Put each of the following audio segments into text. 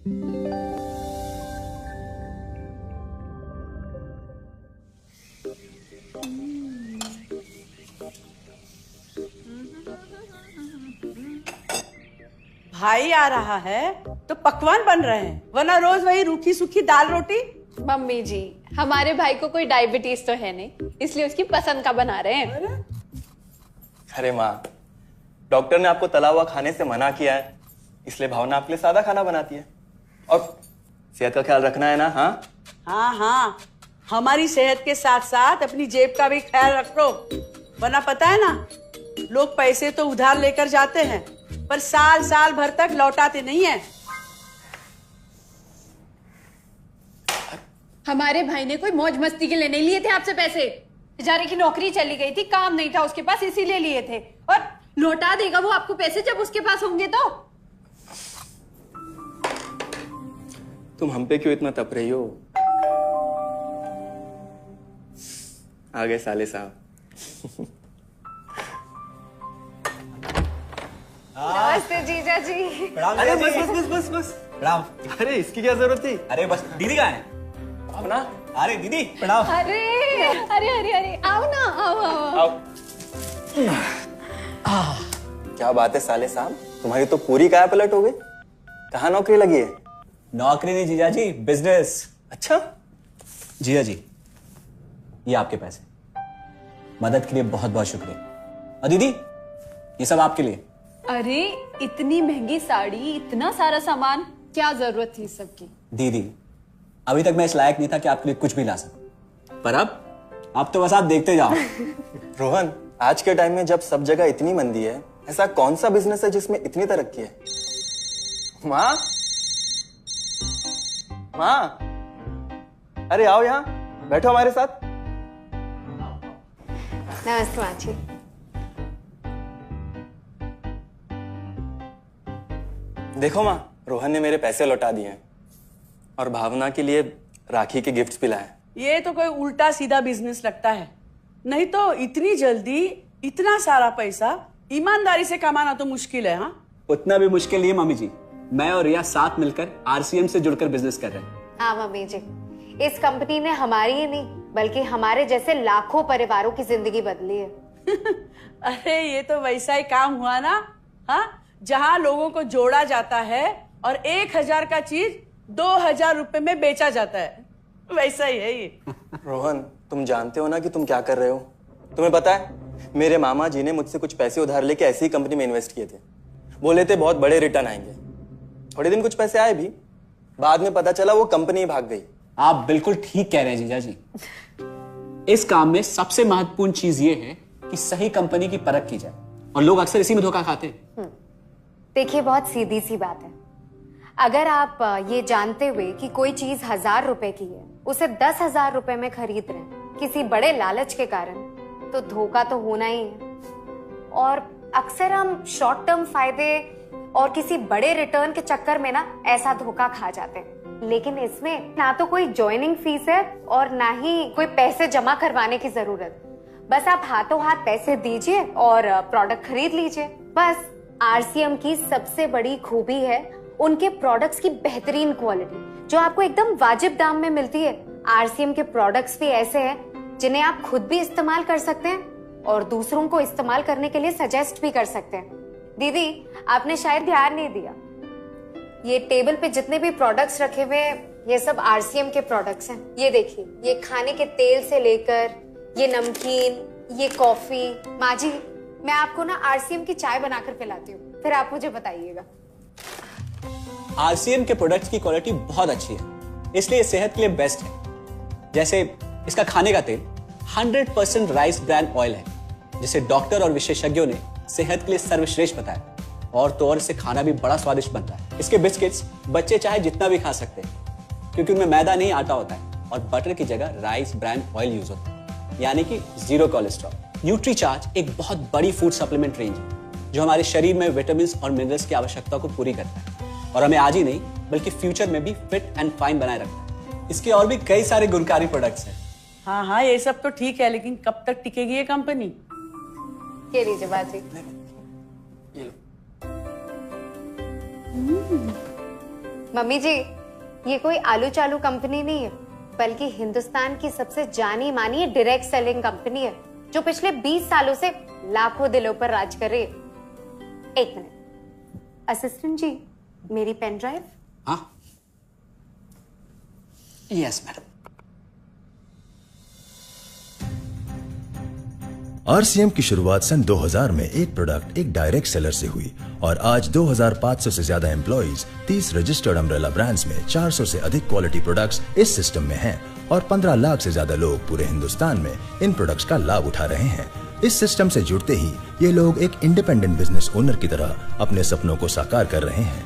भाई आ रहा है तो पकवान बन रहे हैं, वरना रोज वही रूखी सूखी दाल रोटी। मम्मी जी, हमारे भाई को कोई डायबिटीज तो है नहीं, इसलिए उसकी पसंद का बना रहे हैं। अरे माँ, डॉक्टर ने आपको तला हुआ खाने से मना किया है, इसलिए भावना आपके लिए सादा खाना बनाती है। और सेहत का ख्याल रखना है ना? हाँ हाँ हाँ, हमारी सेहत के साथ साथ अपनी जेब का भी ख्याल रखो, वरना पता है ना, लोग पैसे तो उधार लेकर जाते हैं पर साल साल भर तक लौटाते नहीं है। हमारे भाई ने कोई मौज मस्ती के लिए नहीं लिए थे आपसे पैसे। बेचारे की नौकरी चली गई थी, काम नहीं था उसके पास, इसीलिए लिए थे। और लौटा देगा वो आपको पैसे जब उसके पास होंगे तो। तुम हम पे क्यों इतना तप रही हो? आ गए साले साहब। नमस्ते जीजा जी। अरे बस बस बस बस बस प्रणाम। अरे इसकी क्या जरूरत थी? अरे बस दीदी कहाँ है? भावना, अरे दीदी प्रणाम। अरे अरे अरे अरे आओ ना, आओ आओ। क्या बात है साले साहब, तुम्हारी तो पूरी काया पलट हो गई। कहाँ नौकरी लगी है? नौकरी नहीं जीजा जी, बिजनेस। अच्छा जीजा जी, ये आपके पैसे, मदद के लिए बहुत बहुत शुक्रिया। और दीदी, ये सब आपके लिए। अरे इतनी महंगी साड़ी, इतना सारा सामान, क्या जरूरत थी सबकी? दीदी, अभी तक मैं इस लायक नहीं था कि आपके लिए कुछ भी ला सकूं, पर अब तो बस आप देखते जाओ। रोहन, आज के टाइम में जब सब जगह इतनी मंदी है, ऐसा कौन सा बिजनेस है जिसमें इतनी तरक्की है? माँ, माँ, अरे आओ यहाँ बैठो हमारे साथ। नमस्ते माँ जी। देखो माँ, रोहन ने मेरे पैसे लौटा दिए हैं और भावना के लिए राखी के गिफ्ट्स भी लाए। ये तो कोई उल्टा सीधा बिजनेस लगता है, नहीं तो इतनी जल्दी इतना सारा पैसा ईमानदारी से कमाना तो मुश्किल है। हाँ, उतना भी मुश्किल नहीं है मम्मी जी। मैं और रिया साथ मिलकर आरसीएम से जुड़कर बिजनेस कर रहे हैं। हाँ मम्मी जी, इस कंपनी ने हमारी ही नहीं बल्कि हमारे जैसे लाखों परिवारों की जिंदगी बदली है। अरे ये तो वैसा ही काम हुआ ना, हाँ, जहाँ लोगों को जोड़ा जाता है और 1000 का चीज 2000 रुपए में बेचा जाता है, वैसा ही है ये। रोहन, तुम जानते हो ना कि तुम क्या कर रहे हो? तुम्हें पता है, मेरे मामा जी ने मुझसे कुछ पैसे उधार लेके ऐसी ही कंपनी में इन्वेस्ट किए थे। बोले थे बहुत बड़े रिटर्न आएंगे। थोड़े दिन कुछ पैसे आए भी, बाद में पता चला वो कंपनी ही भाग गई। आप बिल्कुल ठीक कह रहे हैं जीजा जी। इस काम में सबसे महत्वपूर्ण चीज ये है कि सही कंपनी की परख की जाए, और लोग अक्सर इसी में धोखा खाते हैं। देखिए, बहुत सीधी सी बात है। अगर आप ये जानते हुए कि कोई चीज 1000 रुपए की है, उसे 10,000 रुपए में खरीद रहे हैं किसी बड़े लालच के कारण, तो धोखा तो होना ही है। और अक्सर हम शॉर्ट टर्म फायदे और किसी बड़े रिटर्न के चक्कर में ना ऐसा धोखा खा जाते हैं। लेकिन इसमें ना तो कोई ज्वाइनिंग फीस है और ना ही कोई पैसे जमा करवाने की जरूरत। बस आप हाथों हाथ पैसे दीजिए और प्रोडक्ट खरीद लीजिए। बस आरसीएम की सबसे बड़ी खूबी है उनके प्रोडक्ट्स की बेहतरीन क्वालिटी, जो आपको एकदम वाजिब दाम में मिलती है। आरसीएम के प्रोडक्ट्स भी ऐसे हैं जिन्हें आप खुद भी इस्तेमाल कर सकते हैं और दूसरों को इस्तेमाल करने के लिए सजेस्ट भी कर सकते हैं। दीदी, आपने शायद ध्यान नहीं दिया, ये टेबल पे जितने भी प्रोडक्ट्स रखे हुए हैं, ये सब आरसीएम के प्रोडक्ट्स हैं। ये देखिए, ये खाने के तेल से लेकर ये नमकीन, ये कॉफी। माँ जी, मैं आपको ना आरसीएम की चाय बनाकर पिलाती हूँ, फिर आप मुझे बताइएगा। आरसीएम के प्रोडक्ट्स की क्वालिटी बहुत अच्छी है, इसलिए सेहत के लिए बेस्ट है। जैसे इसका खाने का तेल 100% राइस ब्रांड ऑयल है, जिसे डॉक्टर और विशेषज्ञों ने सेहत के लिए सर्वश्रेष्ठ बताया। और तो और इसे खाना भी बड़ा स्वादिष्ट बनता है। इसके बिस्किट्स बच्चे चाहे जितना भी खा सकते हैं, क्योंकि उनमें मैदा नहीं आटा होता है और बटर की जगह राइस ब्रांड ऑयल यूज होता है, यानी कि 0 कोलेस्ट्रॉल। न्यूट्रीचार्ज एक बहुत बड़ी फूड सप्लीमेंट रेंज है, जो हमारे शरीर में विटामिन और मिनरल्स की आवश्यकता को पूरी करता है और हमें आज ही नहीं बल्कि फ्यूचर में भी फिट एंड फाइन बनाए रखता है। इसके और भी कई सारे गुणकारी प्रोडक्ट्स हैं। हाँ हाँ, ये सब तो ठीक है, लेकिन कब तक टिकेगी ये कंपनी? ये लीजिए बाजी। मम्मी जी, ये कोई आलू चालू कंपनी नहीं है, बल्कि हिंदुस्तान की सबसे जानी मानी डायरेक्ट सेलिंग कंपनी है, जो पिछले 20 सालों से लाखों दिलों पर राज कर रही है। एक मिनट असिस्टेंट जी, मेरी पेन ड्राइव। हाँ, यस मैडम। आरसीएम की शुरुआत सन 2000 में एक प्रोडक्ट एक डायरेक्ट सेलर से हुई और आज 2500 से ज्यादा एम्प्लॉइज, 30 रजिस्टर्ड अम्ब्रेला ब्रांड्स में 400 से अधिक क्वालिटी प्रोडक्ट्स इस सिस्टम में हैं और 15 लाख से ज्यादा लोग पूरे हिंदुस्तान में इन प्रोडक्ट्स का लाभ उठा रहे हैं। इस सिस्टम से जुड़ते ही ये लोग एक इंडिपेंडेंट बिजनेस ओनर की तरह अपने सपनों को साकार कर रहे हैं।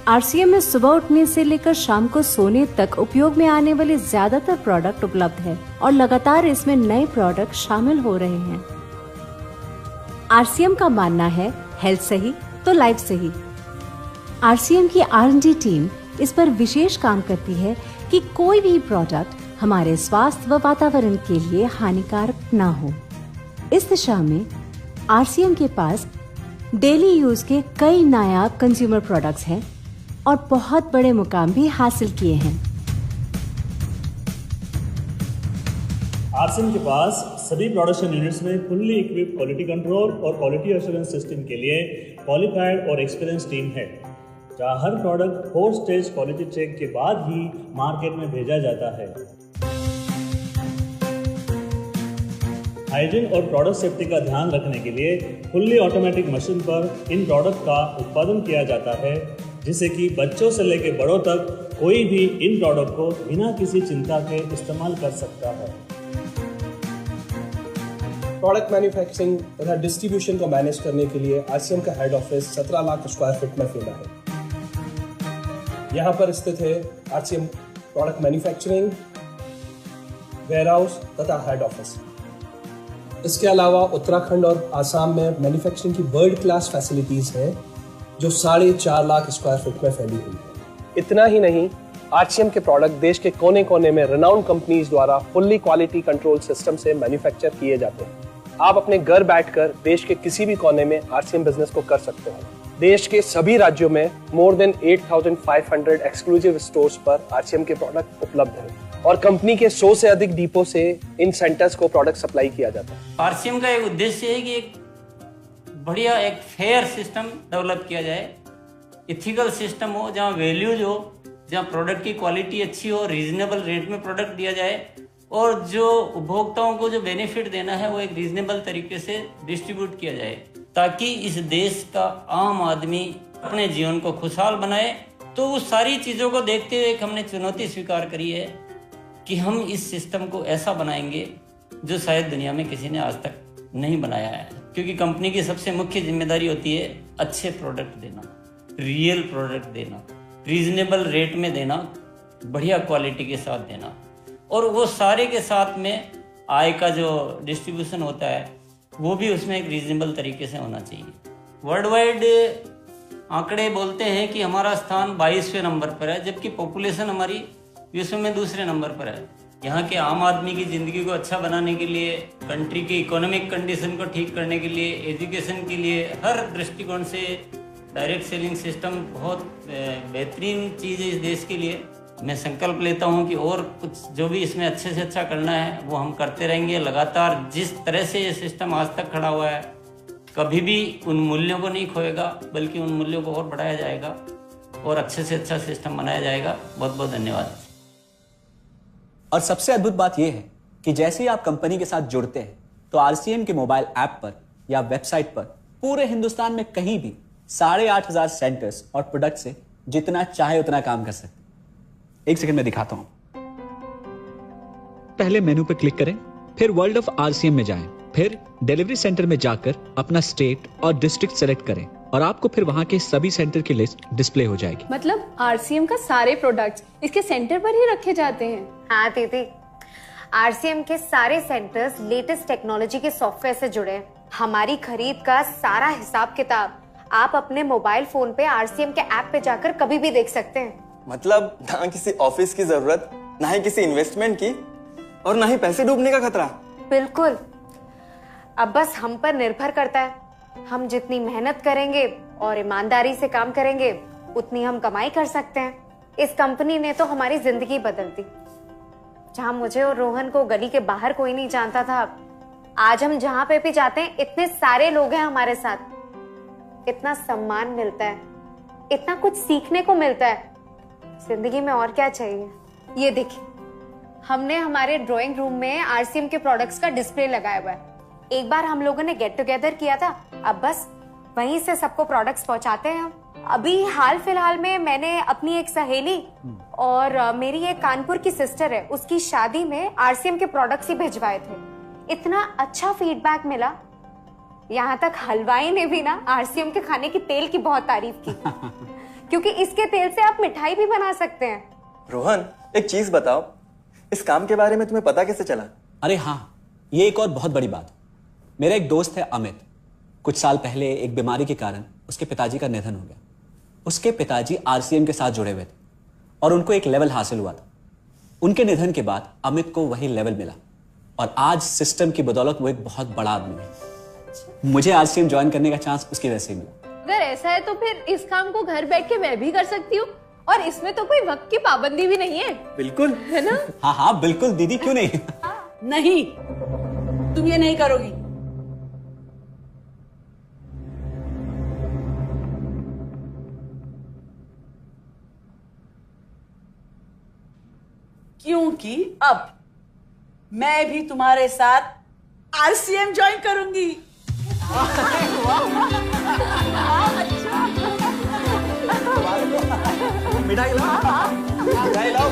आरसीएम में सुबह उठने से लेकर शाम को सोने तक उपयोग में आने वाले ज्यादातर प्रोडक्ट उपलब्ध है और लगातार इसमें नए प्रोडक्ट शामिल हो रहे हैं। आरसीएम का मानना है हेल्थ सही तो लाइफ सही। आरसीएम की R&D टीम इस पर विशेष काम करती है कि कोई भी प्रोडक्ट हमारे स्वास्थ्य व वातावरण के लिए हानिकारक ना हो। इस दिशा में आरसीएम के पास डेली यूज के कई नायाब कंज्यूमर प्रोडक्ट्स हैं और बहुत बड़े मुकाम भी हासिल किए हैं। आरसीएम के पास सभी प्रोडक्शन यूनिट्स में फुल्ली इक्विप्ड क्वालिटी कंट्रोल और क्वालिटी एश्योरेंस सिस्टम के लिए क्वालिफाइड और एक्सपीरियंस टीम है, जहां हर प्रोडक्ट 4 स्टेज क्वालिटी चेक के बाद ही मार्केट में भेजा जाता है। हाइजीन और प्रोडक्ट सेफ्टी का ध्यान रखने के लिए फुल्ली ऑटोमेटिक मशीन पर इन प्रोडक्ट का उत्पादन किया जाता है, जिससे कि बच्चों से लेकर बड़ों तक कोई भी इन प्रोडक्ट को बिना किसी चिंता के इस्तेमाल कर सकता है। प्रोडक्ट मैन्युफैक्चरिंग तथा डिस्ट्रीब्यूशन को मैनेज करने के लिए आरसीएम का head office 17 lakh square feet में फैला है। यहाँ पर स्थित है आरसीएम प्रोडक्ट मैन्युफैक्चरिंग, वेयरहाउस तथा हेड ऑफिस। इसके अलावा उत्तराखंड और आसाम में मैन्युफैक्चरिंग की वर्ल्ड क्लास फैसिलिटीज हैं, जो 4.5 लाख स्क्वायर फीट में फैली हुई है। इतना ही नहीं, आरसीएम के प्रोडक्ट देश के कोने कोने में रेनाउंड कंपनीज द्वारा फुल्ली क्वालिटी कंट्रोल सिस्टम से मैन्युफैक्चर किए जाते हैं। आप अपने घर बैठकर देश के किसी भी कोने में आरसीएम बिजनेस को कर सकते हैं। देश के सभी राज्यों में मोर देन 8,500 एक्सक्लूसिव स्टोर्स पर आरसीएम के प्रोडक्ट उपलब्ध हैं और कंपनी के 100 से अधिक डिपो से इन सेंटर्स को प्रोडक्ट सप्लाई किया जाता है। आरसीएम का एक उद्देश्य है कि एक बढ़िया एक फेयर सिस्टम डेवलप किया जाए, इथिकल सिस्टम हो, जहाँ वैल्यूज हो, जहाँ प्रोडक्ट की क्वालिटी अच्छी हो, रीजनेबल रेट में प्रोडक्ट दिया जाए और जो उपभोक्ताओं को जो बेनिफिट देना है वो एक रीजनेबल तरीके से डिस्ट्रीब्यूट किया जाए, ताकि इस देश का आम आदमी अपने जीवन को खुशहाल बनाए। तो उस सारी चीज़ों को देखते हुए एक हमने चुनौती स्वीकार करी है कि हम इस सिस्टम को ऐसा बनाएंगे जो शायद दुनिया में किसी ने आज तक नहीं बनाया है, क्योंकि कंपनी की सबसे मुख्य जिम्मेदारी होती है अच्छे प्रोडक्ट देना, रियल प्रोडक्ट देना, रीजनेबल रेट में देना, बढ़िया क्वालिटी के साथ देना, और वो सारे के साथ में आय का जो डिस्ट्रीब्यूशन होता है वो भी उसमें एक रीजनेबल तरीके से होना चाहिए। वर्ल्ड वाइड आंकड़े बोलते हैं कि हमारा स्थान 22वें नंबर पर है, जबकि पॉपुलेशन हमारी विश्व में दूसरे नंबर पर है। यहाँ के आम आदमी की ज़िंदगी को अच्छा बनाने के लिए, कंट्री की इकोनॉमिक कंडीशन को ठीक करने के लिए, एजुकेशन के लिए, हर दृष्टिकोण से डायरेक्ट सेलिंग सिस्टम बहुत बेहतरीन चीज़ है इस देश के लिए। मैं संकल्प लेता हूं कि और कुछ जो भी इसमें अच्छे से अच्छा करना है वो हम करते रहेंगे लगातार। जिस तरह से ये सिस्टम आज तक खड़ा हुआ है, कभी भी उन मूल्यों को नहीं खोएगा, बल्कि उन मूल्यों को और बढ़ाया जाएगा और अच्छे से अच्छा सिस्टम बनाया जाएगा। बहुत बहुत धन्यवाद। और सबसे अद्भुत बात यह है कि जैसे ही आप कंपनी के साथ जुड़ते हैं तो आरसीएम के मोबाइल ऐप पर या वेबसाइट पर पूरे हिंदुस्तान में कहीं भी 8,500 सेंटर्स और प्रोडक्ट से जितना चाहे उतना काम कर सकते हैं। एक सेकंड में दिखाता हूं। पहले मेनू पर क्लिक करें, फिर वर्ल्ड ऑफ आरसीएम में जाएं, फिर डिलीवरी सेंटर में जाकर अपना स्टेट और डिस्ट्रिक्ट सेलेक्ट करें और आपको फिर वहां के सभी सेंटर की लिस्ट डिस्प्ले हो जाएगी। मतलब आरसीएम का सारे प्रोडक्ट्स इसके सेंटर पर ही रखे जाते हैं? हाँ दीदी, आरसीएम के सारे सेंटर्स लेटेस्ट टेक्नोलॉजी के सॉफ्टवेयर से जुड़े हैं। हमारी खरीद का सारा हिसाब किताब आप अपने मोबाइल फोन पे आरसीएम के ऐप पे जाकर कभी भी देख सकते हैं। मतलब ना किसी ऑफिस की जरूरत, ना ही किसी इन्वेस्टमेंट की, और ना ही पैसे डूबने का खतरा। बिल्कुल। अब बस हम पर निर्भर करता है, हम जितनी मेहनत करेंगे और ईमानदारी से काम करेंगे उतनी हम कमाई कर सकते हैं। इस कंपनी ने तो हमारी जिंदगी बदल दी। जहां मुझे और रोहन को गली के बाहर कोई नहीं जानता था, आज हम जहां पे भी जाते हैं इतने सारे लोग हैं हमारे साथ। इतना सम्मान मिलता है, इतना कुछ सीखने को मिलता है। जिंदगी में और क्या चाहिए। ये देखिए, हमने हमारे ड्राइंग रूम में आरसीएम के प्रोडक्ट्स का डिस्प्ले लगाया हुआ है। एक बार हम लोगों ने गेट टुगेदर किया था, अब बस वहीं से सबको प्रोडक्ट्स पहुंचाते हैं हम। अभी हाल फिलहाल में मैंने अपनी एक सहेली और मेरी एक कानपुर की सिस्टर है, उसकी शादी में आरसीएम के प्रोडक्ट्स ही भिजवाए थे। इतना अच्छा फीडबैक मिला, यहाँ तक हलवाई ने भी ना आरसीएम के खाने की तेल की बहुत तारीफ की क्योंकि इसके तेल से आप मिठाई भी बना सकते हैं। रोहन, एक चीज बताओ, इस काम के बारे में तुम्हें पता कैसे चला? अरे हाँ, ये एक और बहुत बड़ी बात। मेरा एक दोस्त है अमित, कुछ साल पहले एक बीमारी के कारण उसके पिताजी का निधन हो गया। उसके पिताजी आरसीएम के साथ जुड़े हुए थे और उनको एक लेवल हासिल हुआ था। उनके निधन के बाद अमित को वही लेवल मिला और आज सिस्टम की बदौलत वो एक बहुत बड़ा आदमी है। मुझे आरसीएम ज्वाइन करने का चांस उसकी वजह से मिला। अगर ऐसा है तो फिर इस काम को घर बैठ के मैं भी कर सकती हूँ, और इसमें तो कोई वक्त की पाबंदी भी नहीं है। बिल्कुल, है ना? हाँ हाँ बिल्कुल दीदी, क्यों नहीं। नहीं, तुम ये नहीं करोगी। क्योंकि अब मैं भी तुम्हारे साथ आरसीएम ज्वाइन करूंगी। मिठाई लाओ, मिठाई लाओ।